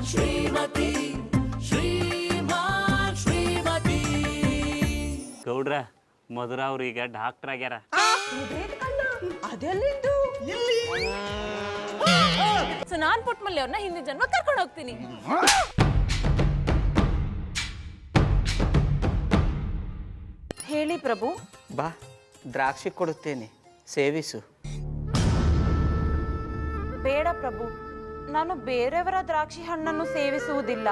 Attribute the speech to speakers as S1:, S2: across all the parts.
S1: ಶ್ರೀಮತಿ ಶ್ರೀಮತಿ
S2: ಗೌಡ್ರ ಮಧುರ ಅವ್ರು ಈಗ ಡಾಕ್ಟರ್ ಆಗ್ಯಾರ.
S3: ಅದೆಲ್ಲಿಂದು
S4: ಸೊ ನಾನ್ ಪುಟ್ಮಲ್ಲಿ ಅವ್ರನ್ನ ಹಿಂದಿನ ಜನ್ಮ ಕರ್ಕೊಂಡು ಹೋಗ್ತೀನಿ. ಹೇಳಿ ಪ್ರಭು.
S5: ಬಾ, ದ್ರಾಕ್ಷಿ ಕೊಡುತ್ತೇನೆ, ಸೇವಿಸು.
S4: ಬೇಡ ಪ್ರಭು, ನಾನು ಬೇರೆಯವರ ದ್ರಾಕ್ಷಿ ಹಣ್ಣನ್ನು ಸೇವಿಸುವುದಿಲ್ಲ.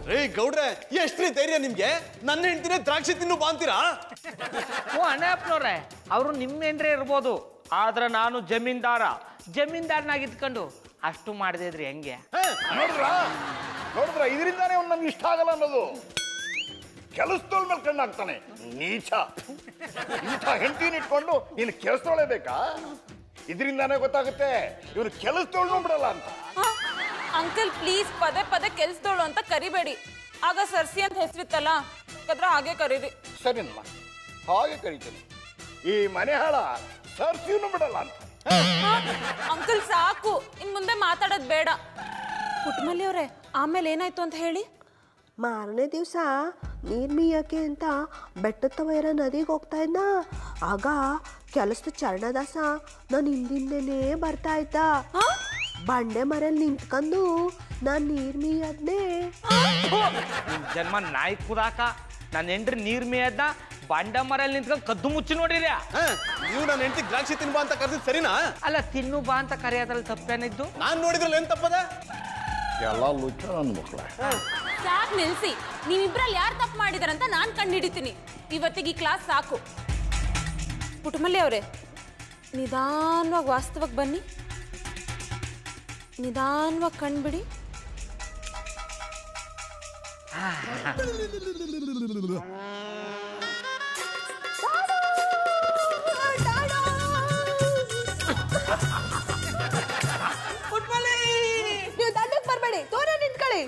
S6: ರೇ ಗೌಡ್ರೆ, ಎಷ್ಟ್ರಿ ಧೈರ್ಯ ನಿಮ್ಗೆ? ನನ್ನ ಹೆಂಡ್ತಿನೇ ದ್ರಾಕ್ಷಿ ತಿನ್ನು ಬಾಂತೀರಾ?
S5: ಓ ಅಣ್ಣಪ್ಪನವ್ರೆ, ಅವರು ನಿಮ್ಮೇನ್ರೇ ಇರ್ಬೋದು, ಆದ್ರೆ ನಾನು ಜಮೀನ್ದಾರನಾಗಿದ್ಕೊಂಡು ಅಷ್ಟು ಮಾಡಿದ್ರಿ ಹೆಂಗೆ?
S7: ನೋಡಿದ್ರ ಇದರಿಂದಾನೇ ಅವ್ನು ನನ್ಗೆ ಇಷ್ಟ ಆಗಲ್ಲ ಅನ್ನೋದು. ಕೆಲಸದೋಳ ಮೇಲೆ ಕಣ್ಣಾಗ್ತಾನೆ, ನೀಚ. ಇಂಥ ಹೆಂಡತಿನ ಇಟ್ಕೊಂಡು ನೀನು ಕೆಲಸದೋಳೆ ಬೇಕಾ? ಇದರಿಂದಾನೇ ಗೊತ್ತಾಗುತ್ತೆ ಇವನು ಕೆಲಸದೋಳ್ನೂ ಬಿಡಲ್ಲ ಅಂತ.
S4: ಅಂಕಲ್ ಪ್ಲೀಸ್ ಪದೇ ಪದೇ ಕೆಲ್ಸದೋಳು ಅಂತ ಕರಿಬೇಡಿ. ಆಗ ಸರ್ಸಿ ಅಂತ ಹೆಸರಿತ್ತಲ್ಲ, ಹಾಗೆ ಕರೀರಿ.
S7: ಸರಿನಮ್ಮ, ಹಾಗೆ ಕರಿತೀನಿ. ಈ ಮನೆ ಹಾಳ ಸರ್ಸಿನೂ ಬಿಡಲ್ಲ ಅಂತ.
S4: ಅಂಕಲ್ ಸಾಕು, ಇನ್ ಮುಂದೆ ಮಾತಾಡೋದ್ ಬೇಡ. ಪುಟ್ಮಲ್ಲಿ ಅವ್ರೆ, ಆಮೇಲೆ ಏನಾಯ್ತು ಅಂತ ಹೇಳಿ.
S3: ಮಾರನೇ ದಿವಸ ನೀರ್ ಮೀಯಕ್ಕೆ ಅಂತ ಬೆಟ್ಟದ ವೈರ ನದಿಗೆ ಹೋಗ್ತಾ ಇದ್ನ. ಆಗ ಕೆಲಸದ ಚರಣದಾಸ ನಾನು ಹಿಂದಿಂದೇನೆ ಬರ್ತಾ ಇದ್ದ. ಬಂಡೆ ಮರಲ್ಲಿ ನಿಂತ್ಕೊಂಡು ನಾನು ನೀರ್ ಮೀಯದ್ನೇ.
S5: ಜನ್ಮ ನಾಯಿ ಕುದಾಕ ನನ್ನ ಹೆಂಡ್ರಿ ನೀರ್ ಮೇಯದ್ನ ಬಂಡ ಮರಲ್ಲಿ ನಿಂತ್ಕೊಂಡು ಕದ್ದು ಮುಚ್ಚಿ ನೋಡಿರ್ಯಾ?
S6: ನೀವು ನನ್ನ ಹೆಂಡತಿ ದ್ರಾಕ್ಷಿ ತಿನ್ಬಾ ಅಂತ ಕರೆದಿದ್ ಸರಿನಾ?
S5: ಅಲ್ಲ, ತಿನ್ನು ಬಾ ಅಂತ ಕರೆಯೋದ್ರಲ್ಲಿ ತಪ್ಪೇನಿದ್ದು?
S6: ನಾನ್ ನೋಡಿದ್ರಲ್ಲಿ ಏನ್ ತಪ್ಪದ?
S7: ಎಲ್ಲ ಲುಚ್ಚ ನನ್ನ ಮಕ್ಕಳ.
S4: ಸಾಕ್ ನಿಲ್ಸಿ, ನೀವಿಬ್ರಲ್ಲಿ ಯಾರು ತಪ್ಪು ಮಾಡಿದಾರಂತ ನಾನ್ ಕಂಡುಹಿಡಿತೀನಿ. ಇವತ್ತಿಗೆ ಈ ಕ್ಲಾಸ್ ಸಾಕು. ಪುಟ್ಮಲ್ಲಿ ಅವರೇ, ನಿಧಾನವಾಗಿ ವಾಸ್ತವಕ್ಕೆ ಬನ್ನಿ, ನಿಧಾನವಾಗಿ ಕಣ್ಬಿಡಿ.
S3: ನೀವು ದಂಡಕ್ಕೆ ಬರಬೇಡಿ, ದೂರ ನಿಂತ್ಕೊಳ್ಳಿ.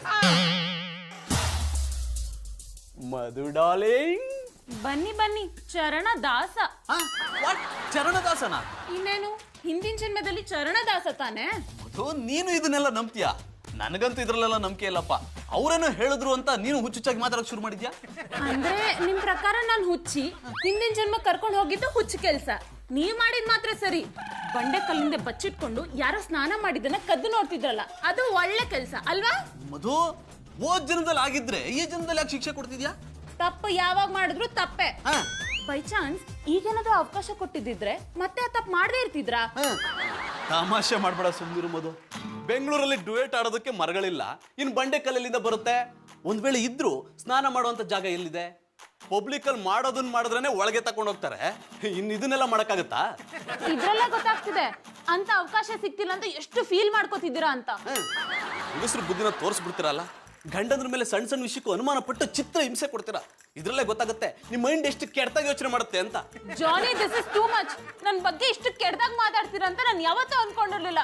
S6: ಮಧು ಡಾರ್ಲಿಂಗ್,
S4: ಬನ್ನಿ ಬನ್ನಿ, ಚರಣದಾಸ.
S6: ಚರಣದಾಸನ?
S4: ಇನ್ನೇನು, ಹಿಂದಿನ ಜನ್ಮದಲ್ಲಿ ಚರಣದಾಸ ತಾನೆ.
S6: ಮಧು, ನೀನು ಇದನ್ನೆಲ್ಲ ನಂಬ್ತೀಯಾ? ನನಗಂತೂ ಇದ್ರಲ್ಲೆಲ್ಲ ನಂಬಿಕೆ ಇಲ್ಲಪ್ಪ. ಅವರೇನೋ ಹೇಳಿದ್ರು ಅಂತ ನೀನು ಹುಚ್ಚುಚ್ಚಾಗಿ ಮಾತಾಡಕ್ ಶುರು ಮಾಡಿದ್ಯಾ?
S4: ಅಂದ್ರೆ ನಿಮ್ ಪ್ರಕಾರ ನಾನು ಹುಚ್ಚಿ, ಹಿಂದಿನ ಜನ್ಮ ಕರ್ಕೊಂಡು ಹೋಗಿದ್ದು ಹುಚ್ಚು ಕೆಲ್ಸ. ನೀವ್ ಮಾಡಿದ್ ಮಾತ್ರ ಸರಿ. ಬಂಡೆ ಕಲ್ಲಿಂದ ಬಚ್ಚಿಟ್ಕೊಂಡು ಯಾರೋ ಸ್ನಾನ ಮಾಡಿದ್ದನ್ನ ಕದ್ದು ನೋಡ್ತಿದ್ರಲ್ಲ, ಅದು ಒಳ್ಳೆ ಕೆಲ್ಸ ಅಲ್ವಾ?
S6: ಮಧು, ಹೋದ್ ಜನ್ಮದಲ್ಲಿ ಆಗಿದ್ರೆ ಈ ಜನ್ಮದಲ್ಲಿ ಯಾಕೆ ಶಿಕ್ಷೆ ಕೊಡ್ತಿದ್ಯಾ?
S4: ತಪ್ಪು ಯಾವಾಗ ಮಾಡಿದ್ರು ತಪ್ಪೆ. ಬೈ ಚಾನ್ಸ್ ಈಗೇನಾದ್ರೂ ಅವಕಾಶ ಕೊಟ್ಟಿದ್ದಿದ್ರೆ ಮತ್ತೆ ಆ ತಪ್ಪು ಮಾಡದೇ ಇರ್ತಿದ್ರಾ?
S6: ತಮಾಷೆ ಮಾಡ್ಬೇಡ, ಸುಮ್ನಿರು ಮಧು. ಬೆಂಗಳೂರಲ್ಲಿ ಡುಯೆಟ್ ಆಡೋದಕ್ಕೆ ಮರಗಳಿಲ್ಲ, ಇನ್ ಬಂಡೆ ಕಲ್ಲಿಂದ ಬರುತ್ತೆ. ಒಂದ್ ವೇಳೆ ಇದ್ರು ಸ್ನಾನ ಮಾಡುವಂತ ಜಾಗ ಎಲ್ಲಿದೆ? ಪಬ್ಲಿಕ್ ಅಲ್ಲಿ ಮಾಡೋದನ್ನ ಮಾಡಿದ್ರೇನೆ ಒಳಗೆ ತಗೊಂಡು ಹೋಗ್ತಾರೆ. ಇನ್ ಇದನ್ನೆಲ್ಲ ಮಾಡಕ್ಕಾಗತ್ತಾ?
S4: ಇದ್ರಲ್ಲ ಗೊತ್ತಾಗ್ತಿದೆ ಅಂತ ಅವಕಾಶ ಸಿಕ್ತಿಲ್ಲ ಅಂತ ಎಷ್ಟು ಫೀಲ್ ಮಾಡ್ಕೋತಿದ್ದೀರಾ ಅಂತ.
S6: ಹೆಂಗಸ್ರು ಬುದ್ಧಿನ ತೋರಿಸ್ಬಿಡ್ತೀರಲ್ಲ. ಗಂಡಂದ್ರ ಮೇಲೆ ಸಣ್ಣ ಸಣ್ಣ ವಿಷಯಕ್ಕೂ ಅನುಮಾನ ಪಟ್ಟು ಚಿತ್ರ ಹಿಂಸೆ ಕೊಡ್ತೀರಾ. ಇದ್ರಲ್ಲೇ ಗೊತ್ತಾಗುತ್ತೆ ನಿಮ್ ಮೈಂಡ್ ಎಷ್ಟು ಕೆಟ್ಟದಾಗ ಯೋಚನೆ ಮಾಡುತ್ತೆ ಅಂತ.
S4: ಜಾನಿ, ದಿಸ್ ಇಸ್ ಟೂ ಮಚ್. ನನ್ ಬಗ್ಗೆ ಇಷ್ಟು ಕೆಟ್ಟದಾಗ ಮಾತಾಡ್ತೀರಾ ಅಂತ ನಾನು ಯಾವತ್ತೂ ಅನ್ಕೊಂಡಿರ್ಲಿಲ್ಲ.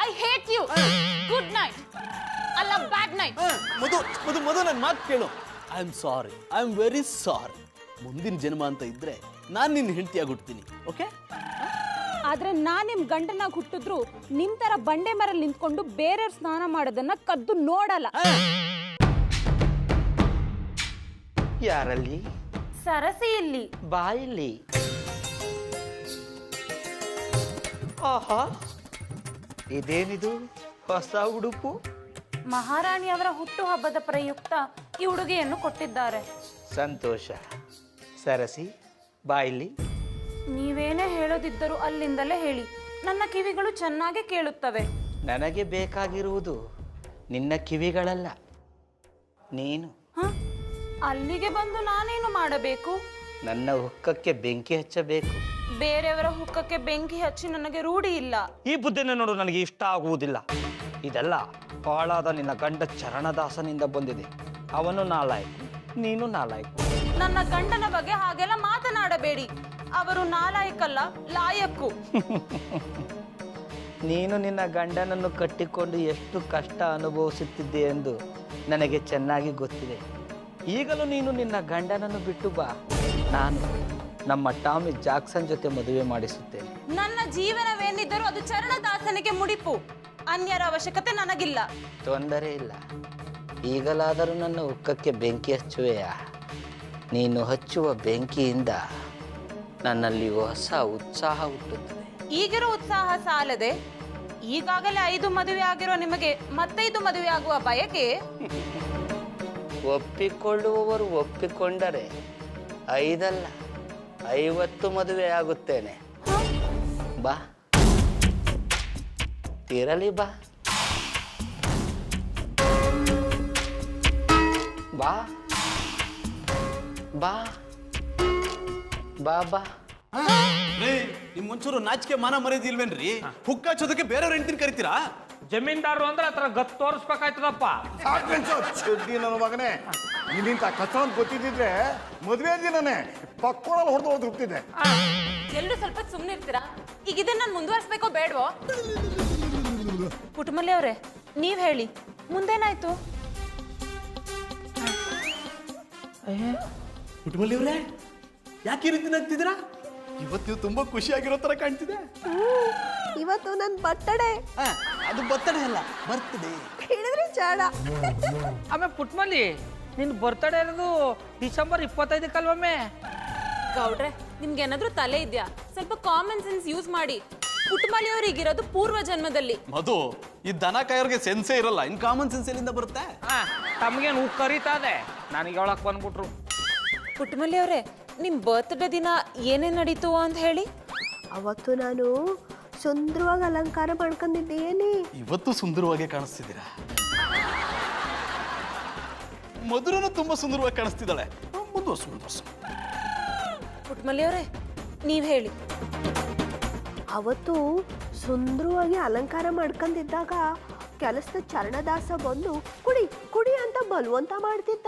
S4: I hate you. Good night. ಅಲ್ಲ, ಬ್ಯಾಡ್ ನೈಟ್.
S6: ಮಧು ಮಧು ಮಧು, ನನ್ನ ಮಾತು ಕೇಳು. I am sorry, I am very sorry. ಮುಂದಿನ ಜನ್ಮ ಅಂತ ಇದ್ರೆ ನಾನು ನಿನ್ನ ಹೆಂಡತಿಯಾಗಿ ಹುಡ್ತೀನಿ, ಓಕೆ?
S4: ಆದ್ರೆ ನಾನ್ ನಿಮ್ ಗಂಡನಾಗ್ ಹುಟ್ಟಿದ್ರು ನಿಮ್ ತರ ಬಂಡೆ ಮರಲ್ಲಿ ನಿಂತ್ಕೊಂಡು ಬೇರೆಯವ್ರ ಸ್ನಾನ ಮಾಡೋದನ್ನ ಕದ್ದು ನೋಡಲ್ಲ.
S5: ಯಾರಲ್ಲಿ?
S4: ಸರಸಿ ಇಲ್ಲಿ.
S5: ಬಾಯಿಲಿ. ಆಹಾ, ಇದೇನಿದು ಹೊಸ ಉಡುಪು?
S4: ಮಹಾರಾಣಿಯವರ ಹುಟ್ಟುಹಬ್ಬದ ಪ್ರಯುಕ್ತ ಈ ಉಡುಗೆಯನ್ನು ಕೊಟ್ಟಿದ್ದಾರೆ.
S5: ಸಂತೋಷ. ಸರಸಿ, ಬಾಯಿಲಿ.
S4: ನೀವೇನೇ ಹೇಳೋದಿದ್ದರೂ ಅಲ್ಲಿಂದಲೇ ಹೇಳಿ, ನನ್ನ ಕಿವಿಗಳು ಚೆನ್ನಾಗಿ ಕೇಳುತ್ತವೆ.
S5: ನನಗೆ ಬೇಕಾಗಿರುವುದು ನಿನ್ನ ಕಿವಿಗಳಲ್ಲ, ನೀನು.
S4: ಅಲ್ಲಿಗೆ ಬಂದು ನಾನೇನು ಮಾಡಬೇಕು?
S5: ನನ್ನ ಹುಕ್ಕಕ್ಕೆ ಬೆಂಕಿ ಹಚ್ಚಬೇಕು.
S4: ಬೇರೆಯವರ ಹುಕ್ಕಕ್ಕೆ ಬೆಂಕಿ ಹಚ್ಚಿ ನನಗೆ ರೂಢಿ ಇಲ್ಲ.
S5: ಈ ಬುದ್ಧಿನ ನೋಡು ನನಗೆ ಇಷ್ಟ ಆಗುವುದಿಲ್ಲ. ಇದೆಲ್ಲ ಹಾಳಾದ ನಿನ್ನ ಗಂಡ ಚರಣದಾಸನಿಂದ ಬಂದಿದೆ. ಅವನು ನಾಲಾಯಕು, ನೀನು ನಾಲಾಯಕು.
S4: ನನ್ನ ಗಂಡನ ಬಗ್ಗೆ ಹಾಗೆಲ್ಲ ಮಾತನಾಡಬೇಡಿ. ಅವರು ನಾಲಾಯಕಲ್ಲ, ಲಾಯಕ್ಕು.
S5: ನೀನು ನಿನ್ನ ಗಂಡನನ್ನು ಕಟ್ಟಿಕೊಂಡು ಎಷ್ಟು ಕಷ್ಟ ಅನುಭವಿಸುತ್ತಿದ್ದೆ ಎಂದು ನನಗೆ ಚೆನ್ನಾಗಿ ಗೊತ್ತಿದೆ. ಈಗಲೂ ನೀನು ನಿನ್ನ ಗಂಡನನ್ನು ಬಿಟ್ಟು ಬಾ, ನಾನು ನಮ್ಮ ಟಾಮಿ ಜಾಕ್ಸನ್ ಜೊತೆ ಮದುವೆ ಮಾಡಿಸುತ್ತೇನೆ.
S4: ನನ್ನ ಜೀವನವೇನಿದ್ದರೂ ಅದು ಚರಣದಾಸನಿಗೆ ಮುಡಿಪು. ಅನ್ಯರ ಅವಶ್ಯಕತೆ ನನಗಿಲ್ಲ.
S5: ತೊಂದರೆ ಇಲ್ಲ. ಈಗಲಾದರೂ ನನ್ನ ಉಕ್ಕಕ್ಕೆ ಬೆಂಕಿ ಹಚ್ಚುವೆಯಾ? ನೀನು ಹಚ್ಚುವ ಬೆಂಕಿಯಿಂದ ನನ್ನಲ್ಲಿ ಹೊಸ ಉತ್ಸಾಹ ಹುಟ್ಟುತ್ತದೆ.
S4: ಈಗಿರೋ ಉತ್ಸಾಹ ಸಾಲದೆ ಈಗಾಗಲೇ 5 ಮದುವೆ ಆಗಿರೋ ನಿಮಗೆ ಮತ್ತೈದು ಮದುವೆ ಆಗುವ ಬಯಕೆ?
S5: ಒಪ್ಪಿಕೊಳ್ಳುವವರು ಒಪ್ಪಿಕೊಂಡರೆ 5 ಅಲ್ಲ 50 ಮದುವೆ ಆಗುತ್ತೇನೆ. ಬಾ, ಇರಲಿ ಬಾ, ಬಾ ಬಾ ಬಾ ಬಾ.
S6: ರೀ ನಿಮ್ ಒಂಚೂರು ನಾಚಿಕೆ ಮಾನ ಮರ್ಯಾದೆ ಇಲ್ವೇನ್ರಿ? ಹುಕ್ಕ ಹಚ್ಚೋದಕ್ಕೆ ಬೇರೆಯವ್ರ ಹೆಂಡ್ತಿನ ಕರಿತೀರಾ?
S8: ಜಮೀನ್ದಾರರು ಅಂದ್ರೆ ಆ ಥರ ಗತ್ ತೋರಿಸ್ಬೇಕಾಯ್ತದಪ್ಪ.
S7: ಚಡ್ಡಿ ನನ್ನ ಮಗನೇ, ನಿನ್ನಿಂತ ಕಸ ಅಂತ ಗೊತ್ತಿದ್ದಿದ್ರೆ ಮದುವೆ ದಿನನೇ ಪಕ್ಕೋಳಲ್ಲಿ ಹೊಡೆದು ಹೋಗ್ತಿದ್ದೆ.
S4: ಎಲ್ಲರೂ ಸ್ವಲ್ಪ ಸುಮ್ಮನೆ ಇರ್ತೀರಾ? ಈಗ ಇದನ್ನ ನಾನು ಮುಂದುವರಿಸ್ಬೇಕೋ ಬೇಡವೋ? ಪುಟ್ಟಮಲ್ಲಿ ಅವರೇ, ನೀವ್ ಹೇಳಿ ಮುಂದೇನಾಯ್ತು?
S6: ಪುಟ್ಟಮಲ್ಲಿ ಅವ್ರೆ, ಯಾಕೆ ಈ ರೀತಿ ನಗ್ತಿದ್ದೀರಾ? ಇವತ್ತು ನೀವು ತುಂಬಾ ಖುಷಿಯಾಗಿರೋ ತರ ಕಾಣ್ತಿದೆ.
S3: ಇವತ್ತು ನನ್ನ ಬರ್ತಡೇ.
S6: ಅದು ಬರ್ತಡೇ ಅಲ್ಲ, ಬರ್ತ್ಡೇ.
S3: ಹೇಳಿದ್ರೆ ಚಾಡ.
S8: ಆಮೇಲೆ ಪುಟ್ಮಲ್ಲಿ ನಿನ್ ಬರ್ತಡೇ ಇರೋದು ಡಿಸೆಂಬರ್ 25
S4: ಗೌಡ್ರೆ, ನಿಮ್ಗೆ ಏನಾದ್ರೂ ತಲೆ ಇದ್ಯಾ? ಸ್ವಲ್ಪ ಕಾಮನ್ ಸೆನ್ಸ್ ಯೂಸ್ ಮಾಡಿ. ಪುಟ್ಟಮಲ್ಲಿ ಅವ್ರು ಈಗಿರೋದು ಪೂರ್ವ ಜನ್ಮದಲ್ಲಿ.
S6: ಮಧು, ಈ ದನ ಕಾಯೋರ್ಗೆ ಸೆನ್ಸೇ ಇರಲ್ಲ, ಇನ್ ಕಾಮನ್ ಸೆನ್ಸ್ ಎಲ್ಲಿಂದ ಬರುತ್ತೆ?
S8: ತಮ್ಗೇನು ಉಕ್ ಕರೀತಾದೆ, ನನಗೆ ಹೇಳಕ್ ಬಂದ್ಬಿಟ್ರು.
S4: ಪುಟ್ಟಮಲ್ಲಿ ಅವರೇ, ನಿಮ್ ಬರ್ತ್ಡೇ ದಿನ ಏನೇನ್ ನಡೀತು ಅಂತ ಹೇಳಿ.
S3: ಅವತ್ತು ನಾನು ಸುಂದರವಾಗಿ ಅಲಂಕಾರ ಮಾಡ್ಕೊಂಡಿದ್ದೇನೆ.
S6: ಇವತ್ತು ಸುಂದರವಾಗಿ ಕಾಣಿಸ್ತಿದ್ದೀರಾ. ಮಧುರನು ತುಂಬಾ ಸುಂದರವಾಗಿ ಕಾಣಿಸ್ತಿದ್ದಾಳೆ. ಮುಂದುವರ್ಸು.
S4: ಪುಟ್ಟಮಲ್ಲಿ ಅವರೇ, ನೀವ್ ಹೇಳಿ.
S3: ಅವತ್ತು ಸುಂದರವಾಗಿ ಅಲಂಕಾರ ಮಾಡ್ಕೊಂಡಿದ್ದಾಗ ಕೆಲಸದ ಚರಣದಾಸ ಬಂದು ಕುಡಿ ಕುಡಿ ಅಂತ ಬಲವಂತ ಮಾಡ್ತಿದ್ದ.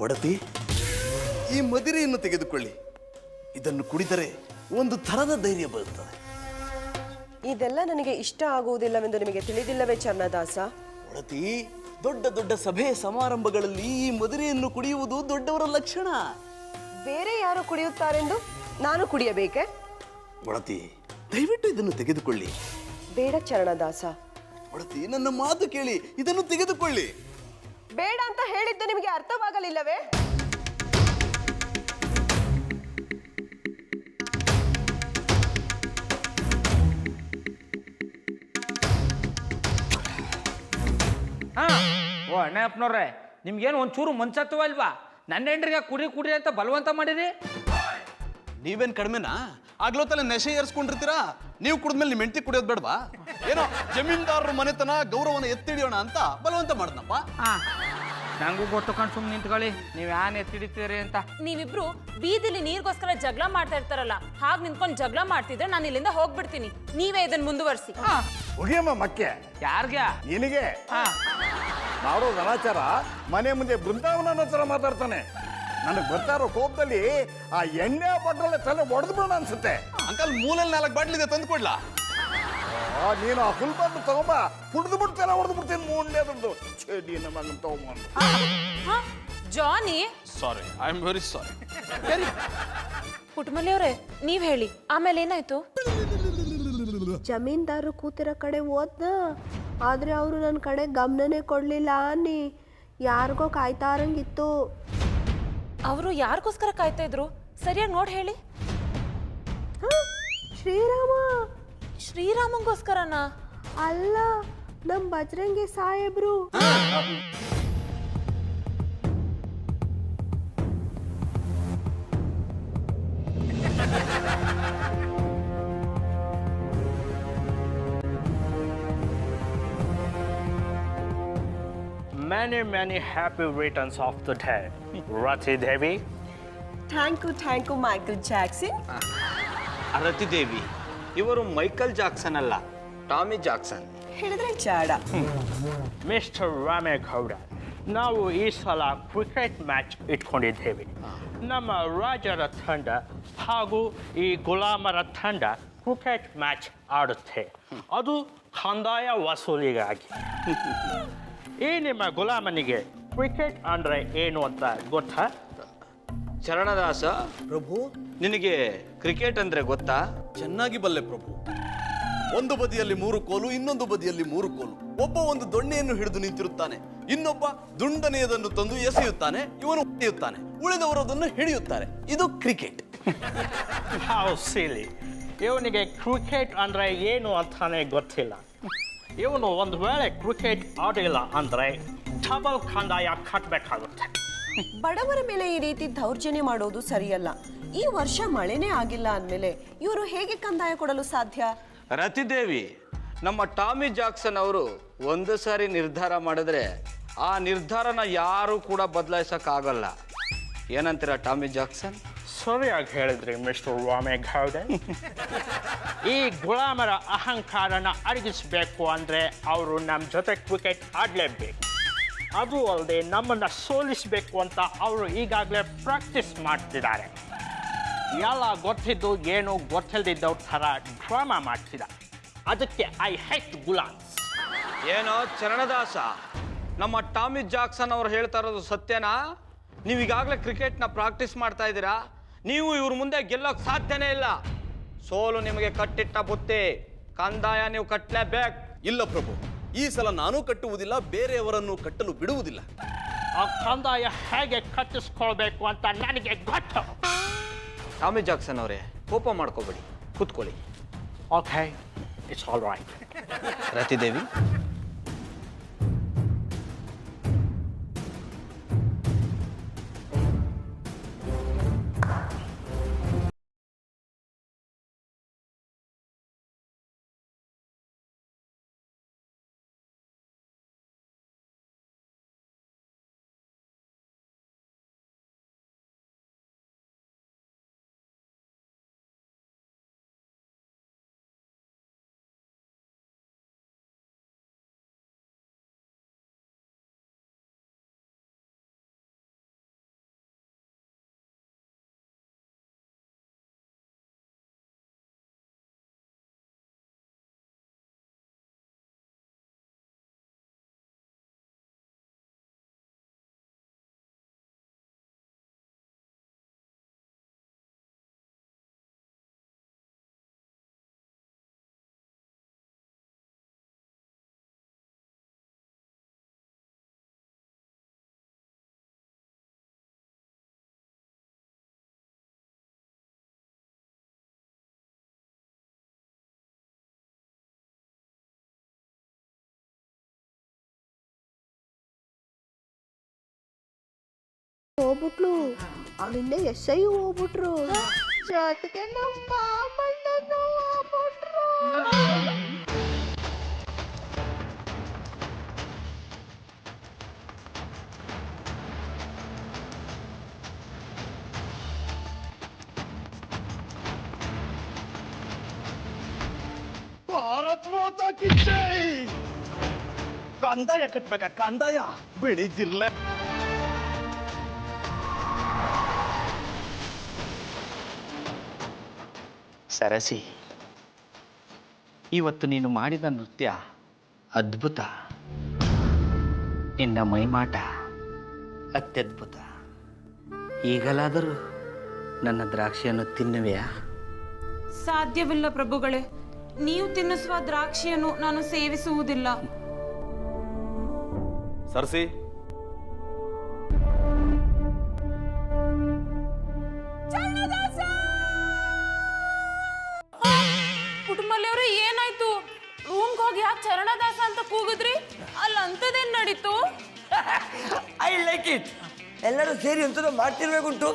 S6: ಒಡತಿ, ಈ ಮದಿರೆಯನ್ನು ತೆಗೆದುಕೊಳ್ಳಿ. ಇದನ್ನು ಕುಡಿದರೆ ಒಂದು ಥರದ ಧೈರ್ಯ ಬರುತ್ತದೆ.
S3: ಇದೆಲ್ಲ ನನಗೆ ಇಷ್ಟ ಆಗುವುದಿಲ್ಲವೆಂದು ನಿಮಗೆ ತಿಳಿದಿಲ್ಲವೇ ಚರಣದಾಸ?
S6: ಒಡತಿ, ದೊಡ್ಡ ದೊಡ್ಡ ಸಭೆ ಸಮಾರಂಭಗಳಲ್ಲಿ ಈ ಮದಿರೆಯನ್ನು ಕುಡಿಯುವುದು ದೊಡ್ಡವರ ಲಕ್ಷಣ.
S3: ಬೇರೆ ಯಾರು ಕುಡಿಯುತ್ತಾರೆಂದು ನಾನು ಕುಡಿಯಬೇಕೆ?
S6: ಒಡತಿ, ದಯವಿಟ್ಟು ಇದನ್ನು ತೆಗೆದುಕೊಳ್ಳಿ.
S3: ಬೇಡ ಚರಣದಾಸ.
S6: ಒಡತಿ, ನನ್ನ ಮಾತು ಕೇಳಿ, ಇದನ್ನು ತೆಗೆದುಕೊಳ್ಳಿ.
S3: ಬೇಡ ಅಂತ ಹೇಳಿದ್ದು ನಿಮಗೆ ಅರ್ಥವಾಗಲಿಲ್ಲವೇ?
S8: ಓ ಅಣ್ಣಪ್ಪನವ್ರೆ, ನಿಮ್ಗೇನು ಒಂಚೂರು ಮನ್ಸತ್ವ ಅಲ್ವಾ? ನನ್ನ ಹೆಂಡ್ರಿಗೆ ಕುಡಿ ಅಂತ ಬಲವಂತ ಮಾಡಿರಿ.
S6: ನೀವೇನ್ ಕಡಿಮೆನಾ? ಆಗ್ಲೋತಲ್ಲ ನೆಶೆ ಏರ್ಸ್ಕೊಂಡಿರ್ತೀರಾ. ನೀವು ಕುಡಿದ್ಮೇಲೆ ನಿಮ್ಮ ಹೆಂಡತಿ ಕುಡಿಯೋದು ಬೇಡವಾ? ಏನೋ ಜಮೀನ್ದಾರರ ಮನೆತನ ಗೌರವನ ಎತ್ತಿಡಿಯೋಣ ಅಂತ ಬಲವಂತ ಮಾಡ್ದಪ್ಪ.
S8: ನಂಗೂ ಗೊತ್ತು ಕಣ್, ಸುಮ್ಮನೆ ನಿಂತ್ಕೊಳ್ಳಿ. ನೀವು ಯಾನ್ ಎತ್ತಿಡಿತೀರಿ ಅಂತ.
S4: ನೀವಿಬ್ರು ಬೀದಿಲಿ ನೀರ್ಗೋಸ್ಕರ ಜಗಳ ಮಾಡ್ತಾ ಇರ್ತಾರಲ್ಲ, ಹಾಗೆ ನಿಂತ್ಕೊಂಡು ಜಗಳ ಮಾಡ್ತಿದ್ರೆ ನಾನು ಇಲ್ಲಿಂದ ಹೋಗ್ಬಿಡ್ತೀನಿ. ನೀವೇ ಇದನ್ನ ಮುಂದುವರಿಸಿ.
S7: ಹೋಗಿಯಮ್ಮ ಮಕ್ಕೆ.
S8: ಯಾರ್ಗ್ಯಾ?
S7: ನಿನಗೆ ಮಾಡೋ ಅನಾಚಾರ ಮನೆ ಮುಂದೆ ಬೃಂದಾವನ ತರ ಮಾತಾಡ್ತಾನೆ. ನನಗೆ ಬರ್ತಾ ಇರೋ ಕೋಪದಲ್ಲಿ ಆ ಎಣ್ಣೆ ಬಾಟ್ರಲ್ಲೇ ತಲೆ ಒಡೆದು ಬಿಡೋಣ ಅನ್ಸುತ್ತೆ.
S6: ಅಂಕಲ್, ಮೂಲೆಯಲ್ಲಿ 4 ಬಾಟ್ಲ್ ಇದೆ, ತಂದು ಕೊಡ್ಲಾ?
S7: ನೀನು ಆ ಫುಲ್ ಬಾಟ್ಲು ತಗೊಂಬ, ಕುಡಿದು ಬಿಟ್ಟು ತಲೆ ಹೊಡೆದು ಬಿಡ್ತೀನಿ. ಮೂಂಡೆ ದುಡ್ಡು ಚೇಡಿ ಮಗನ ತಗೊಂಬಂದು.
S4: ಜಾನಿ,
S6: ಸಾರಿ, ಐ ಆಮ್ ವೆರಿ ಸಾರಿ.
S4: ಪುಟ್ಟಮಲ್ಲಿ ಅವರೇ, ನೀವ್ ಹೇಳಿ ಆಮೇಲೆ ಏನಾಯ್ತು?
S3: ಜಮೀನ್ದಾರರು ಕೂತಿರೋ ಕಡೆ ಹೋದ್ನ, ಆದ್ರೆ ಅವರು ನನ್ನ ಕಡೆ ಗಮನನೇ ಕೊಡ್ಲಿಲ್ಲ. ಅನ್ನಿ ಯಾರಿಗೋ ಕಾಯ್ತಾರಂಗಿತ್ತು.
S4: ಅವರು ಯಾರಿಗೋಸ್ಕರ ಕಾಯ್ತಾ ಇದ್ರು? ಸರಿಯಾಗಿ ನೋಡಿ ಹೇಳಿ.
S3: ಶ್ರೀರಾಮ.
S4: ಶ್ರೀರಾಮಂಗೋಸ್ಕರನಾ?
S3: ಅಲ್ಲ, ನಮ್ ಬಜರಂಗಿ ಸಾಹೇಬ್ರು.
S8: Many happy returns of the day, Rati Devi.
S3: Thank you Michael Jackson.
S5: Rati Devi, ಇವರು ಮೈಕಲ್ ಜಾಕ್ಸನ್ ಅಲ್ಲ, ಟಾಮಿ ಜಾಕ್ಸನ್.
S3: ಹೇಳಿದ್ರೆ ಚಾಡ.
S8: ಮಿಸ್ಟರ್ ರಾಮೇಗೌಡ, ನಾವು ಈ ಸಲ ಕ್ರಿಕೆಟ್ ಮ್ಯಾಚ್ ಇಟ್ಕೊಂಡಿದ್ದೇವೆ. ನಮ್ಮ ರಾಜರ ತಂಡ ಹಾಗೂ ಈ ಗುಲಾಮರ ತಂಡ ಕ್ರಿಕೆಟ್ ಮ್ಯಾಚ್ ಆಡುತ್ತೆ. ಅದು ಕಂದಾಯ ವಸೂಲಿಗಾಗಿ. ಈ ನಿಮ್ಮ ಗುಲಾಮನಿಗೆ ಕ್ರಿಕೆಟ್ ಅಂದ್ರೆ ಏನು ಅಂತ ಗೊತ್ತಾ?
S5: ಚರಣದಾಸ,
S6: ಪ್ರಭು,
S5: ನಿನಗೆ ಕ್ರಿಕೆಟ್ ಅಂದ್ರೆ ಗೊತ್ತಾ?
S6: ಚೆನ್ನಾಗಿ ಬಲ್ಲೆ ಪ್ರಭು. ಒಂದು ಬದಿಯಲ್ಲಿ 3 ಕೋಲು, ಇನ್ನೊಂದು ಬದಿಯಲ್ಲಿ 3 ಕೋಲು. ಒಬ್ಬ ಒಂದು ದೊಣ್ಣೆಯನ್ನು ಹಿಡಿದು ನಿಂತಿರುತ್ತಾನೆ, ಇನ್ನೊಬ್ಬ ದುಂಡನೆಯದನ್ನು ತಂದು ಎಸೆಯುತ್ತಾನೆ, ಇವನು ಹೊಡೆಯುತ್ತಾನೆ, ಉಳಿದವರು ಅದನ್ನು ಹಿಡಿಯುತ್ತಾರೆ. ಇದು ಕ್ರಿಕೆಟ್.
S9: ಸಿಲಿ, ಇವನಿಗೆ ಕ್ರಿಕೆಟ್ ಅಂದ್ರೆ ಏನು ಅಂತಾನೆ ಗೊತ್ತಿಲ್ಲ. ಇವನು ಒಂದು ವೇಳೆ ಕ್ರಿಕೆಟ್ ಆಡಿಲ್ಲ ಅಂದ್ರೆ ಡಬಲ್ ಕಂದಾಯ ಕಟ್ಟಬೇಕಾಗುತ್ತೆ.
S3: ಬಡವರ ಮೇಲೆ ಈ ರೀತಿ ದೌರ್ಜನ್ಯ ಮಾಡೋದು ಸರಿಯಲ್ಲ. ಈ ವರ್ಷ ಮಳೆನೇ ಆಗಿಲ್ಲ ಅಂದಮೇಲೆ ಇವರು ಹೇಗೆ ಕಂದಾಯ ಕೊಡಲು ಸಾಧ್ಯ?
S5: ರತಿದೇವಿ, ನಮ್ಮ ಟಾಮಿ ಜಾಕ್ಸನ್ ಅವರು ಒಂದು ಸಾರಿ ನಿರ್ಧಾರ ಮಾಡಿದ್ರೆ ಆ ನಿರ್ಧಾರನ ಯಾರು ಕೂಡ ಬದಲಾಯಿಸಕ್ಕಾಗಲ್ಲ. ಏನಂತೀರ ಟಾಮಿ ಜಾಕ್ಸನ್?
S9: ಸರಿಯಾಗಿ ಹೇಳಿದ್ರಿ ಮಿಸ್ಟರ್ ರಾಮೇಗೌಡ. ಈ ಗುಲಾಮರ ಅಹಂಕಾರನ ಅಡಗಿಸ್ಬೇಕು ಅಂದ್ರೆ ಅವರು ನಮ್ಮ ಜೊತೆ ಕ್ರಿಕೆಟ್ ಆಡಲೇಬೇಕು. ಅದು ಅಲ್ಲದೆ ನಮ್ಮನ್ನ ಸೋಲಿಸಬೇಕು ಅಂತ ಅವರು ಈಗಾಗಲೇ ಪ್ರಾಕ್ಟೀಸ್ ಮಾಡ್ತಿದ್ದಾರೆ. ಎಲ್ಲ ಗೊತ್ತಿದ್ದು ಏನು ಗೊತ್ತಿಲ್ಲದಿದ್ದವ್ರ ಥರ ಡ್ರಾಮಾ ಮಾಡ್ತಿದ್ದಾರೆ. ಅದಕ್ಕೆ ಐ ಹೇಟ್ ಗುಲಾಮ್ಸ್.
S5: ಏನೋ ಚರಣದಾಸ, ನಮ್ಮ ಟಾಮಿ ಜಾಕ್ಸನ್ ಅವ್ರು ಹೇಳ್ತಾ ಇರೋದು ಸತ್ಯನಾ? ನೀವು ಈಗಾಗಲೇ ಕ್ರಿಕೆಟ್ನ ಪ್ರಾಕ್ಟೀಸ್ ಮಾಡ್ತಾ ಇದ್ದೀರಾ. ನೀವು ಇವ್ರ ಮುಂದೆ ಗೆಲ್ಲೋಕ್ ಸಾಧ್ಯನೇ ಇಲ್ಲ. ಸೋಲು ನಿಮಗೆ ಕಟ್ಟಿಟ್ಟ ಬುತ್ತಿ, ಕಂದಾಯ ನೀವು ಕಟ್ಟಲೇಬೇಕು.
S6: ಇಲ್ಲ ಪ್ರಭು, ಈ ಸಲ ನಾನೂ ಕಟ್ಟುವುದಿಲ್ಲ, ಬೇರೆಯವರನ್ನು ಕಟ್ಟಲು ಬಿಡುವುದಿಲ್ಲ.
S9: ಆ ಕಂದಾಯ ಹೇಗೆ ಕಟ್ಟಿಸ್ಕೊಳ್ಬೇಕು ಅಂತ ನನಗೆ ಗೊತ್ತು.
S5: ಟಾಮಿ ಜಾಕ್ಸನ್ ಅವರೇ, ಕೋಪ ಮಾಡ್ಕೋಬೇಡಿ, ಕೂತ್ಕೊಳ್ಳಿ.
S9: Okay, it's all right.
S5: Rati Devi,
S3: ಹೋಗ್ಬಿಟ್ಲು, ಅವನಿಂದ SI ಹೋಗ್ಬಿಟ್ರು. ಜೊತೆಗೆ ನಮ್ಮ ಮಾಮಣ್ಣನೂ ಹೋಗ್ಬಿಟ್ರು.
S7: ಭಾರತ್ ಮಾತಾ ಕಿ ಜೈ. ಕಂದಾಯ ಕಟ್ಬೇಕ, ಕಂದಾಯ ಬೆಳೀತಿರ್ಲ.
S5: ಸರಸಿ, ಇವತ್ತು ನೀನು ಮಾಡಿದ ನೃತ್ಯ ಅದ್ಭುತ. ನಿನ್ನ ಮೈಮಾಟ ಅತ್ಯದ್ಭುತ. ಈಗಲಾದರೂ ನನ್ನ ದ್ರಾಕ್ಷಿಯನ್ನು ತಿನ್ನುವೆಯಾ?
S4: ಸಾಧ್ಯವಿಲ್ಲ ಪ್ರಭುಗಳೇ, ನೀವು ತಿನ್ನಿಸುವ ದ್ರಾಕ್ಷಿಯನ್ನು ನಾನು ಸೇವಿಸುವುದಿಲ್ಲ.
S6: ಸರ್ಸಿ,
S4: ಕುಟುಂಬದವರು ಏನಾಯ್ತು? ರೂಮ್ಗೆ ಹೋಗಿ ಯಾಕೆ ಚರಣದಾಸ ಅಂತ ಕೂಗಿದ್ರಿ? ಅಲ್ಲಿ ಅಂತದೇನ್ ನಡೀತು?
S10: I like it. ಎಲ್ಲರೂ ಸೇರಿ ಅಂತೂ ಮಾಡ್ತಿರ್ಬೇಕುಂಟು.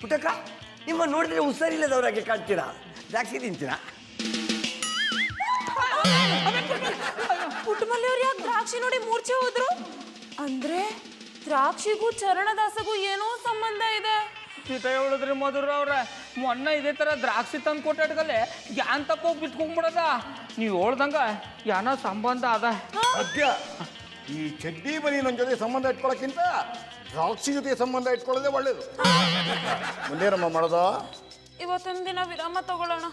S10: ಪುಟಕ, ನಿಮ್ಮ ನೋಡಿದ್ರೆ ಹುಷಾರಿಲ್ಲದವರಾಗೆ ಕಾಣ್ತೀರಾ. ದ್ರಾಕ್ಷಿ ತಿಂತೀರಾ?
S4: ಕುಟುಂಬದವ್ರು ಯಾಕೆ ದ್ರಾಕ್ಷಿ ನೋಡಿ ಮೂರ್ಛೆ ಹೋದ್ರು? ಅಂದ್ರೆ ದ್ರಾಕ್ಷಿಗೂ ಚರಣದಾಸಗೂ ಏನೋ ಸಂಬಂಧ ಇದೆ.
S8: ಸೀತ ಹೇಳಿದ್ರಿ ಮಧುರ ಅವ್ರೆ, ಮೊನ್ನೆ ಇದೇ ಥರ ದ್ರಾಕ್ಷಿ ತಂದು ಕೊಟ್ಟಾಡ್ಗಲೆ ಗ್ಯಾನ್ ತಕ್ಕೋಗಿ ಬಿತ್ಕೊಂಡ್ಬಿಡದ. ನೀವು ಹೇಳ್ದಂಗ ಏನೋ ಸಂಬಂಧ ಅದ.
S7: ಸದ್ಯ ಈ ಚಡ್ಡಿ ಬನಿ ನನ್ನ ಜೊತೆ ಸಂಬಂಧ ಇಟ್ಕೊಳ್ಳೋಕ್ಕಿಂತ ದ್ರಾಕ್ಷಿ ಜೊತೆ ಸಂಬಂಧ ಇಟ್ಕೊಳ್ಳೋದೇ ಒಳ್ಳೇದು. ಮುಂದೇನಮ್ಮ ಮಾಡೋದು?
S4: ಇವತ್ತೊಂದು ದಿನ ವಿರಾಮ ತಗೊಳ್ಳೋಣ.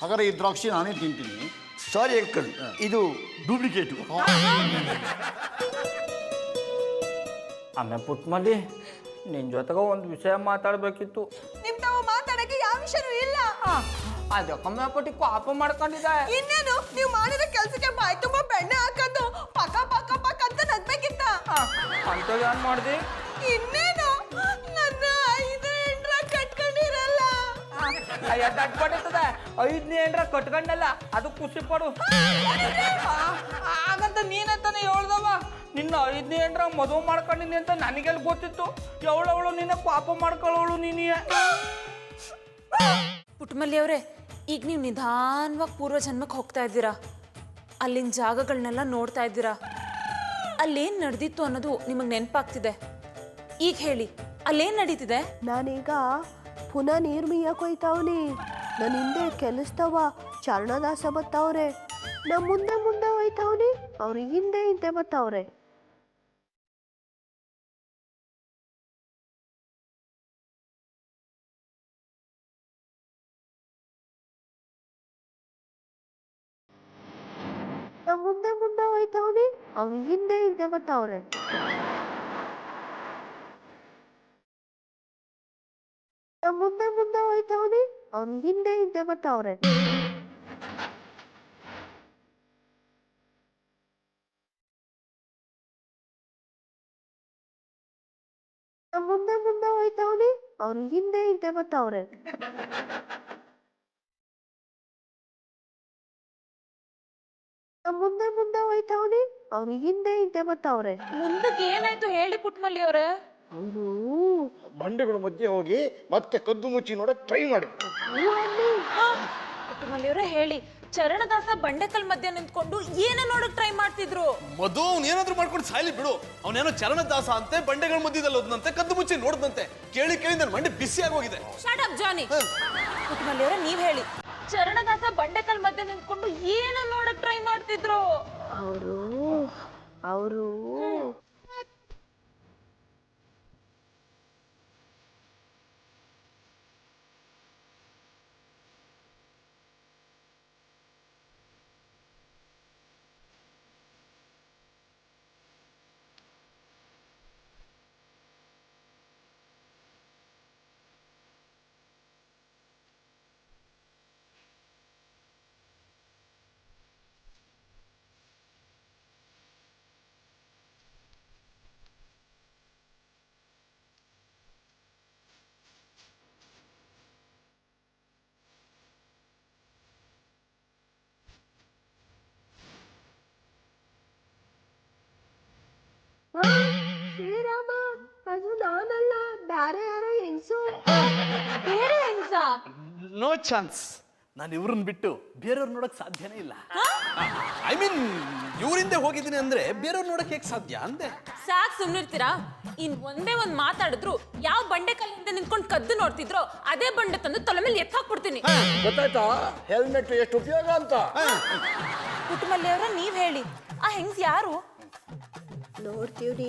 S7: ಹಾಗಾದ್ರೆ ಈ ದ್ರಾಕ್ಷಿ ನಾನೇ ತಿಂತೀನಿ.
S10: ಸಾರಿ ಅಂಕಲ್, ಇದು ಡೂಪ್ಲಿಕೇಟು.
S8: ಆಮೇಲೆ ಪುಟ್ಮಲ್ಲಿ ನಿನ್ನ ಜೊತೆಗೆ ಒಂದು ವಿಷಯ ಮಾತಾಡಬೇಕಿತ್ತು.
S3: ನಿಮ್ ತಾವು ಮಾತಾಡಕ್ಕೆ ಯಾವ ವಿಷಯನೂ ಇಲ್ಲ.
S8: ಅದು ಕಮ್ಮಿಪಟ್ಟಿ ಕಾಪ ಮಾಡ್ಕೊಂಡಿದ್ದೆ.
S3: ಇನ್ನೇನು ನೀವು ಮಾಡಿದ ಕೆಲ್ಸಕ್ಕೆ ಬಾಯ್ ತುಂಬಾ ಬೆಣ್ಣೆ ಹಾಕೋದು ಪಕ್ಕ ಪಕ್ಕ ಪಕ್ಕ ಅಂತ ನಗ್ಬೇಕಿತ್ತ.
S8: ಅಂಥದ್ದು ಏನು ಮಾಡ್ದಿ?
S3: ಇನ್ನೇನು ನನ್ನ 5 ಹೆಂಡ್ರ ಕಟ್ಕೊಂಡಿರಲ್ಲ.
S8: ಅಯ್ಯ ದಡ್ಪಡಿರ್ತದೆ 5ನೇ ಹೆಂಡ್ರ ಕಟ್ಕೊಂಡಲ್ಲ, ಅದು ಖುಷಿ ಪಡು. ಹಾಗಂತ ನೀನಂತಾನೆ ಹೇಳ್ದವ ನಿನ್ನ 5ನೇ ಹೆಂಡ್ರ ಮದುವೆ ಮಾಡ್ಕೊಂಡಿನಿ ಅಂತ ನನಗೆಲ್ಲಿ ಗೊತ್ತಿತ್ತು? ಅವಳು ನಿನ್ನ ಪಾಪ ಮಾಡ್ಕೊಳ್ಳೋಳು ನೀನಿಯ.
S4: ಪುಟ್ಟಮಲ್ಲಿ ಅವರೇ, ಈಗ ನೀವು ನಿಧಾನವಾಗಿ ಪೂರ್ವ ಜನ್ಮಕ್ಕೆ ಹೋಗ್ತಾ ಇದ್ದೀರಾ. ಅಲ್ಲಿನ ಜಾಗಗಳನ್ನೆಲ್ಲ ನೋಡ್ತಾ ಇದ್ದೀರಾ. ಅಲ್ಲೇನು ನಡೆದಿತ್ತು ಅನ್ನೋದು ನಿಮಗೆ ನೆನಪಾಗ್ತಿದೆ. ಈಗ ಹೇಳಿ, ಅಲ್ಲೇನು ನಡೀತಿದೆ?
S3: ನಾನೀಗ ಪುನಃ ನೀರು ಮೀಯಕ್ಕೆ ಹೋಯ್ತಾವ್ನಿ. ನನ್ನ ಹಿಂದೆ ಕೆಲಸದವ ಚರಣದಾಸ ಬತ್ತವ್ರೆ. ನಾ ಮುಂದೆ ಮುಂದೆ ಹೋಯ್ತಾವ್ನಿ, ಅವ್ರಿಗೆ ಹಿಂದೆ ಹಿಂದೆ ಬತ್ತವ್ರೆ. ನಾ ಮುಂದೆ ಮುಂದೆ ಹೋಯ್ತಾವ್ನಿ, ಅವ್ರಿಗೆ ಹಿಂದೆ ಹಿಂದೆ ಬತ್ತವ್ರೆ. ನಾ ಮುಂದೆ ಮುಂದೆ ಹೋಯ್ತಾವ್ನಿ, ಅವ್ರಿಗೆ ಹಿಂದೆ ಹಿಂದೆ ಬತ್ತವ್ರೆ. ನಾ ಮುಂದೆ ಮುಂದೆ ಹೋಯ್ತಾವ್ನಿ, ಅವ್ರಿಗೆ ಹಿಂದೆ ಹಿಂದೆ ಬತ್ತವ್ರೆ. ನಾ ಮುಂದೆ ಮುಂದೆ ಹೋಯ್ತಾವ್ನಿ, ಅವ್ರಿಗೆ ಹಿಂದೆ ಹಿಂದೆ ಬತ್ತವ್ರೆ.
S4: ಮುಂದಕ್ಕೆ ಏನಾಯ್ತು ಹೇಳಿ ಪುಟ್ಟಮಲ್ಲಿ ಅವರೇ?
S3: ಅವರು
S7: ಬಂಡೆಗಳ ಮಧ್ಯೆ ಹೋಗಿ ಮತ್ತೆ ಕದ್ದು ಮುಚ್ಚಿ ನೋಡಕ್ ಟ್ರೈ ಮಾಡಿ.
S4: ಪುಟ್ಟಮಲ್ಲಿ ಅವರೇ ಹೇಳಿ, ಚರಣದಾಸ ಬಂಡೆಕಲ್ ಮಧ್ಯೆ ನಿಂತ್ಕೊಂಡು ಏನ ನೋಡಕ್ ಟ್ರೈ ಮಾಡ್ತಿದ್ರು?
S6: ಮಧು ಏನಾದ್ರೂ ಮಾಡ್ಕೊಂಡು ಸಾಯ್ಲಿ ಬಿಡು. ಅವನೇನೋ ಚರಣದಾಸ ಅಂತೆ, ಬಂಡೆಗಳ ಮಧ್ಯದಲ್ಲಿ ಹೋದ್ನಂತೆ, ಕದ್ದು ಮುಚ್ಚಿ ನೋಡ್ದಂತೆ. ಕೇಳಿ ಕೇಳಿ ನನ್ನ ಮಂಡೆ ಬಿಸಿ ಆಗೋಗಿದೆ.
S4: ಶಾಟ್ ಅಪ್ ಜಾನಿ. ಪುಟ್ಟಮಲ್ಲಿ ಅವರೇ ನೀವ್ ಹೇಳಿ, ಚರಣದಾಸ ಬಂಡೆಕಲ್ ಮಧ್ಯೆ ನಿಂತ್ಕೊಂಡು ಏನ ನೋಡಕ್ ಟ್ರೈ ಮಾಡ್ತಿದ್ರು?
S3: ಅವರು ಶ್ರೀರಾಮ, ಅದು ನಾನಲ್ಲ, ಬ್ಯಾರೆ ಯಾರೋ ಹೆಂಗ್ಸು.
S4: ಬೇರೆ ಹೆಂಗ್ಸ?
S6: No chance. ನಾನು ಇವ್ರನ್ನ ಬಿಟ್ಟು ಬೇರೆಯವ್ರು ನೋಡಕ್ ಸಾಧ್ಯನೇ ಇಲ್ಲ. ಐ ಮೀನ್ ಇವ್ರಿಂದೆ ಹೋಗಿದ್ದೀನಿ ಅಂದ್ರೆ ಬೇರೆಯವ್ರು ನೋಡಕ್ ಹೇಗೆ ಸಾಧ್ಯ ಅಂದೆ.
S4: ಸಾಕ್ ಸುಮ್ನಿರ್ತೀರಾ? ಇನ್ ಒಂದೇ ಒಂದ್ ಮಾತಾಡಿದ್ರು ಯಾವ ಬಂಡೆ ಕಲ್ಲಿಂದ ನಿಂತ್ಕೊಂಡು ಕದ್ದು ನೋಡ್ತಿದ್ರೋ ಅದೇ ಬಂಡೆ ತಂದು ತಲೆ ಮೇಲೆ ಎತ್ತಾಕ್ಬಿಡ್ತೀನಿ.
S7: ಗೊತ್ತಾಯ್ತಾ ಹೆಲ್ಮೆಟ್ ಎಷ್ಟು ಉಪಯೋಗ ಅಂತ?
S4: ಪುಟ್ಟಮಲ್ಲಿ ಅವರ ನೀವ್ ಹೇಳಿ, ಆ ಹೆಂಗ್ಸ್ ಯಾರು?
S3: ನೋಡ್ತೀವ್ರಿ,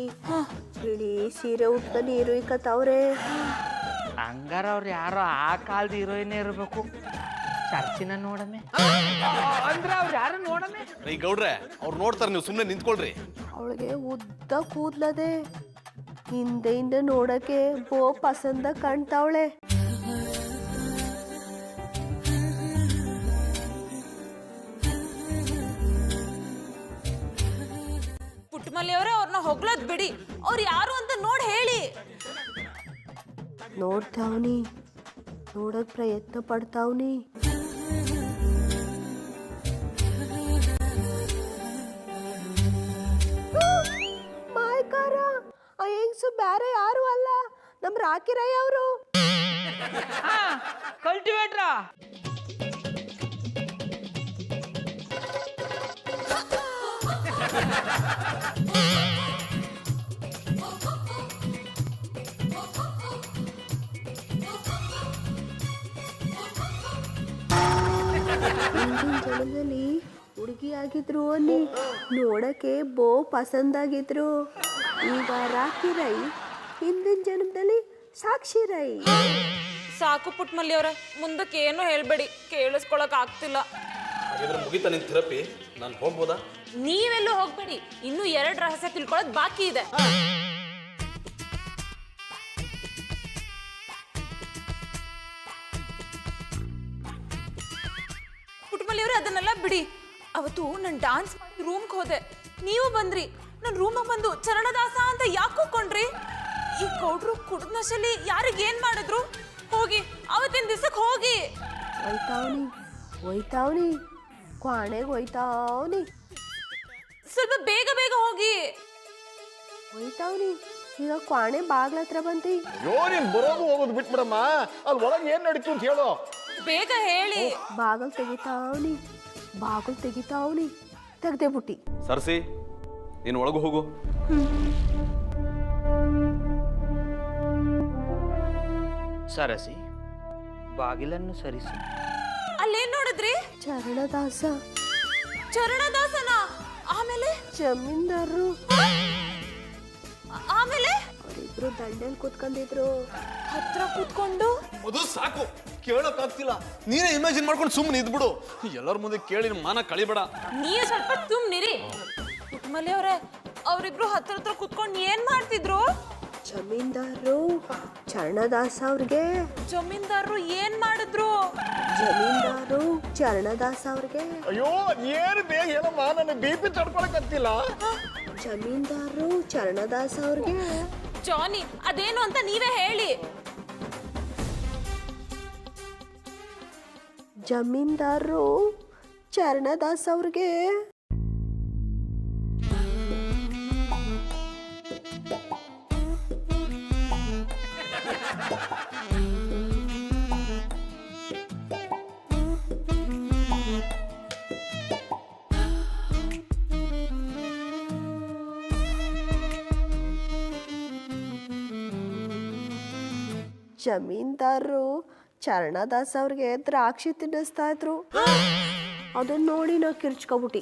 S3: ಬಿಳಿ ಸೀರೆ ಉಟ್ಟ ನೀರು ಇಕ್ಕತ್ತವ್ರೆ.
S8: ಹಂಗಾರ ಅವ್ರು ಯಾರೋ ಆ ಕಾಲದ ಹೀರೋಯಿನ್ ಇರಬೇಕು. ಚರ್ಚಿನ ನೋಡಮೆ ಅಂದ್ರೆ ಅವ್ರು ಯಾರು ನೋಡಮೆ?
S6: ಈ ಗೌಡ್ರೆ ಅವ್ರು ನೋಡ್ತಾರೆ, ನೀವು ಸುಮ್ಮನೆ ನಿಂತ್ಕೊಳ್ರಿ.
S3: ಅವಳಿಗೆ ಉದ್ದ ಕೂದ್ಲದೆ, ಹಿಂದೆ ಹಿಂದೆ ನೋಡಕ್ಕೆ ಬೋ ಪಸಂದ ಕಾಣ್ತಾವಳೆ.
S4: ಪುಟ್ಟಮಲ್ಲಿ ಅವರೇ, ಅವ್ರನ್ನ ಹೊಗಳೋದ್ ಬಿಡಿ, ಅವ್ರು ಯಾರು ಅಂತ ನೋಡಿ ಹೇಳಿ.
S3: ನೋಡ್ತಾವ್ನಿ, ನೋಡಕ್ ಪ್ರಯತ್ನ ಪಡ್ತಾವ್ನಿ. ಮಾಯ್ಕಾರ, ಆ ಹೆಂಗ್ಸು ಬ್ಯಾರೆ ಯಾರು ಅಲ್ಲ, ನಮ್ ರಾಕಿರಯ್ಯ ಅವರು.
S8: ಕಲ್ಟಿವೇಟ್ರಾ?
S3: ಹಿಂದಿನ ಜನ್ಮದಲ್ಲಿ ಹುಡುಗಿ ಆಗಿದ್ರು ಅನ್ನಿ, ನೋಡಕ್ಕೆ ಬೋ ಪಸಂದಾಗಿದ್ರು. ಈಗ ರಾಕಿ ರೈ, ಹಿಂದಿನ ಜನ್ಮದಲ್ಲಿ ಸಾಕ್ಷಿ ರೈ.
S4: ಸಾಕು ಪುಟ್ಟಮಲ್ಲಿ ಅವರೇ, ಮುಂದಕ್ಕೆ ಏನು ಹೇಳ್ಬೇಡಿ, ಕೇಳಿಸ್ಕೊಳಕ್ ಆಗ್ತಿಲ್ಲ.
S6: ಹಾಗಿದ್ರೆ ಮುಗಿತಾ ನಿನ್ ಥೆರಪಿ? ನಾನು ಹೋಗ್ಬೋದಾ?
S4: ನೀವೆಲ್ಲೂ ಹೋಗ್ಬೇಡಿ, ಇನ್ನೂ 2 ರಹಸ್ಯ ತಿಳ್ಕೊಳ್ಳೋದು ಬಾಕಿ ಇದೆ. ಪುಟ್ಮಲಿಯವ್ರೆ ಅದನ್ನೆಲ್ಲ ಬಿಡಿ. ಅವತ್ತು ನಾನು ಡಾನ್ಸ್ ಮಾಡಿ ರೂಮ್ಗೆ ಹೋದೆ, ನೀವು ಬಂದ್ರಿ. ನನ್ನ ರೂಮಿಗೆ ಬಂದು ಚರಣದಾಸ ಅಂತ ಯಾಕೆ ಕೂಕೊಂಡ್ರಿ? ಈ ಗೌಡ್ರು ಕುಡಿದ ನಶೆಲಿ ಯಾರಿಗೆ ಏನ್ ಮಾಡಿದ್ರು? ಹೋಗಿ ಅವತ್ತಿನ ದಿವಸಕ್ಕೆ ಹೋಗಿ.
S3: ಒಯ್ತಾವ್ನಿ ಕ್ವಾಣೆಗೆ ಒಯ್ತಾವ್ನಿ.
S4: ಸ್ವಲ್ಪ ಬೇಗ ಬೇಗ ಹೋಗಿ.
S3: ಒಯ್ತಾವ್ನಿ ಈಗ ಕ್ವಾಣೆ ಬಾಗ್ಲ ಹತ್ರ ಬಂತಿ.
S7: ಅಯ್ಯೋ ನೀನ್ ಬರೋದು ಹೋಗೋದು ಬಿಟ್ಬಿಡಮ್ಮ, ಅಲ್ಲಿ ಒಳಗೆ ಏನ್ ನಡೀತು ಅಂತ ಹೇಳು.
S4: ಬೇಗ ಹೇಳಿ.
S3: ಬಾಗಲ್ ತೆಗಿತಾವ್ನಿ ತೆಗ್ದೆ ಬುಟ್ಟಿ.
S6: ಸರ್ಸಿ ನೀನು ಒಳಗು ಹೋಗು.
S5: ಸರಸಿ ಬಾಗಿಲನ್ನು ಸರಿಸಿ.
S4: ಅಲ್ಲೇನ್ ನೋಡಿದ್ರಿ? ಚರಣದಾಸನ. ಆಮೇಲೆ
S3: ಜಮೀನ್ದಾರರು,
S4: ಆಮೇಲೆ
S3: ಅವರಿಬ್ರು ದಂಡೆಲ್ ಕೂತ್ಕೊಂಡಿದ್ರು.
S4: ಹತ್ರ ಕೂತ್ಕೊಂಡು
S6: ಅದು ಸಾಕು, ಕೇಳೋಕ್ಕಾಗ್ತಿಲ್ಲ. ನೀನೇ ಇಮ್ಯಾಜಿನ್ ಮಾಡ್ಕೊಂಡು ಸುಮ್ಮನೆ ಇದ್ಬಿಡು. ಎಲ್ಲರ ಮುಂದೆ ಕೇಳಿ ಮಾನ ಕಳಿಬೇಡ.
S4: ನೀವು ಸ್ವಲ್ಪ ಸುಮ್ನಿರಿ. ಪುಟ್ಮಲಿ ಅವ್ರೆ, ಅವರಿಬ್ರು ಹತ್ರ ಕೂತ್ಕೊಂಡು ಏನ್ ಮಾಡ್ತಿದ್ರು?
S3: ಜಮೀನ್ದಾರರು ಚರಣದಾಸ ಅವ್ರಿಗೆ.
S4: ಜಮೀನ್ದಾರರು ಏನ್ ಮಾಡಿದ್ರು?
S3: ಚರಣದಾಸ ಅವ್ರಿಗೆ.
S7: ಅಯ್ಯೋ ಏನು ಬೇಗ ಹೇಳಮ್ಮ, ನನ್ನ BP ತಡ್ಕೊಳಕ್ಕಾಗ್ತಿಲ್ಲ.
S3: ಜಮೀನ್ದಾರರು ಚರಣದಾಸ ಅವ್ರಿಗೆ.
S4: ಜಾನಿ ಅದೇನು ಅಂತ ನೀವೇ ಹೇಳಿ.
S3: ಜಮೀನ್ದಾರರು ಚರಣದಾಸ ಅವ್ರಿಗೆ. ಜಮೀನ್ದಾರರು ಚರಣದಾಸ್ ಅವ್ರಿಗೆ ದ್ರಾಕ್ಷಿ ತಿನ್ನಿಸ್ತಾ ಇದ್ರು. ಅದನ್ನ ನೋಡಿ ನಾ ಕಿರ್ಚ್ಕೊಬಿಟ್ಟಿ.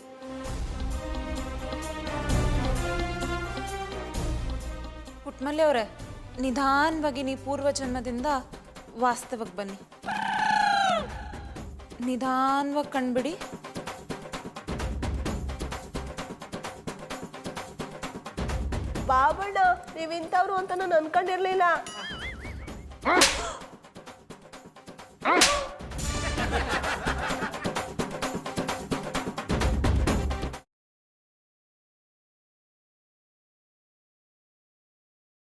S4: ಪುಟ್ಮಲ್ಲಿ ಅವರೇ, ನಿಧಾನವಾಗಿ ನೀವು ಪೂರ್ವ ಜನ್ಮದಿಂದ ವಾಸ್ತವಕ್ಕೆ ಬನ್ನಿ. ನಿಧಾನವಾಗಿ ಕಂಡ್ಬಿಡಿ.
S3: ಬಾಬಣ್ಣ, ನೀವಿಂಥವ್ರು ಅಂತ ನಾನು ಅನ್ಕೊಂಡಿರ್ಲಿಲ್ಲ.